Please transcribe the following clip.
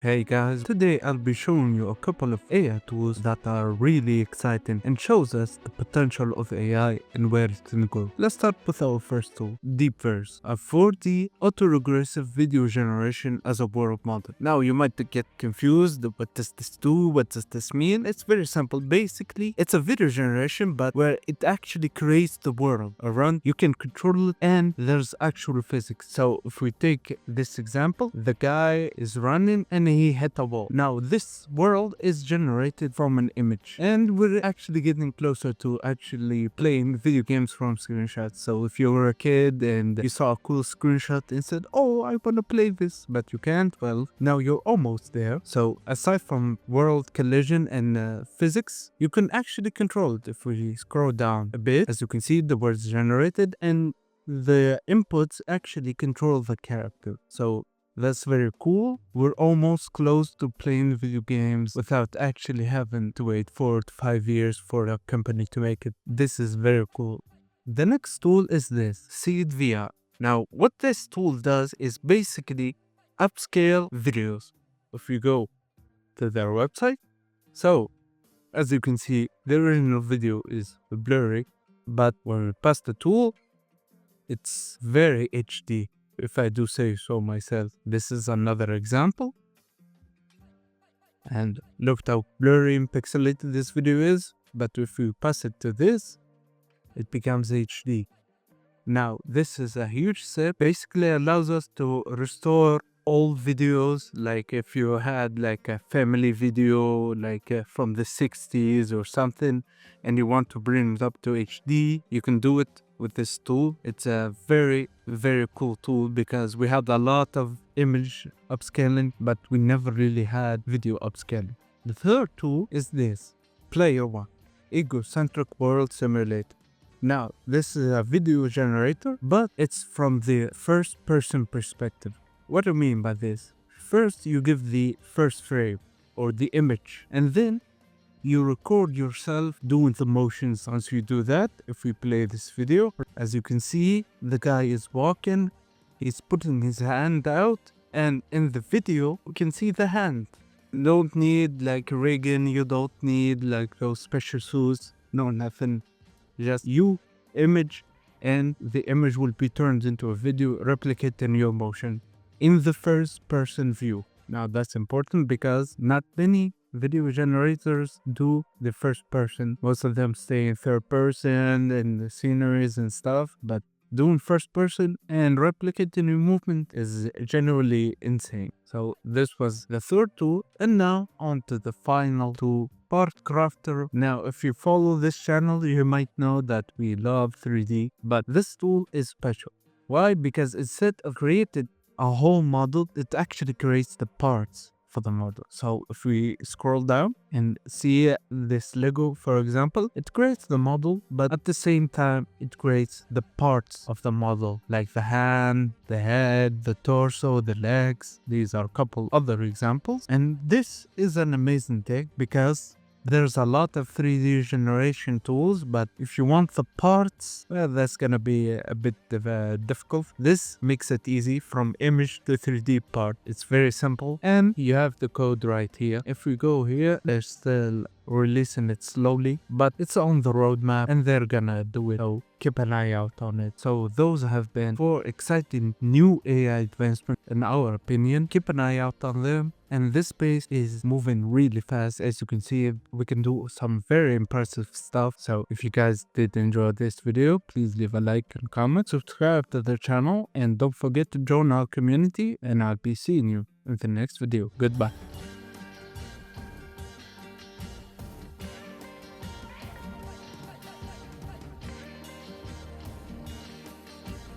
Hey guys, today I'll be showing you a couple of AI tools that are really exciting and shows us the potential of AI and where it can go. Let's start with our first tool, Deepverse, a 4D autoregressive video generation as a world model. Now you might get confused, what does this do? What does this mean? It's very simple. Basically, it's a video generation but where it actually creates the world around. You can control it and there's actual physics. So if we take this example, the guy is running and he hit a wall. Now this world is generated from an image and we're actually getting closer to actually playing video games from screenshots. So if you were a kid and you saw a cool screenshot and said, oh, I want to play this, but you can't, well, now you're almost there. So aside from world collision and physics, you can actually control it. If we scroll down a bit, as you can see, the words generated and the inputs actually control the character. So that's very cool. We're almost close to playing video games without actually having to wait 4 to 5 years for a company to make it. This is very cool. The next tool is this, Seed VR. Now, what this tool does is basically upscale videos. If you go to their website, so as you can see, the original video is blurry, but when we pass the tool, it's very HD. If I do say so myself. This is another example. And look how blurry and pixelated this video is. But if you pass it to this, it becomes HD. Now, this is a huge step. Basically allows us to restore old videos. Like if you had like a family video, like from the 60s or something, and you want to bring it up to HD, you can do it with this tool. It's a very cool tool because we had a lot of image upscaling, but we never really had video upscaling. The third tool is this, Player One, Egocentric World Simulator. Now, this is a video generator, but it's from the first person perspective. What do I mean by this? First, you give the first frame or the image, and then you record yourself doing the motions. Once you do that, if we play this video, as you can see, the guy is walking, he's putting his hand out, and in the video, we can see the hand. You don't need like rigging, you don't need like those special suits, no, nothing. Just you, image, and the image will be turned into a video replicating your motion in the first person view. Now that's important because not many video generators do the first person. Most of them stay in third person and the sceneries and stuff, but doing first person and replicating your movement is generally insane. So this was the third tool, and now on to the final tool, Part Crafter. Now if you follow this channel, you might know that we love 3D, but this tool is special. Why? Because instead of created a whole model, it actually creates the parts for the model. So if we scroll down and see this Lego, for example, it creates the model, but at the same time, it creates the parts of the model, like the hand, the head, the torso, the legs. These are a couple other examples. And this is an amazing thing because there's a lot of 3D generation tools, but if you want the parts, well, that's gonna be a bit difficult. This makes it easy from image to 3D part. It's very simple, and you have the code right here. If we go here, they're still releasing it slowly, but it's on the roadmap and they're gonna do it. So keep an eye out on it. So those have been 4 exciting new AI advancements in our opinion. Keep an eye out on them. And this space is moving really fast. As you can see, we can do some very impressive stuff. So if you guys did enjoy this video, please leave a like and comment, subscribe to the channel, and don't forget to join our community, and I'll be seeing you in the next video. Goodbye.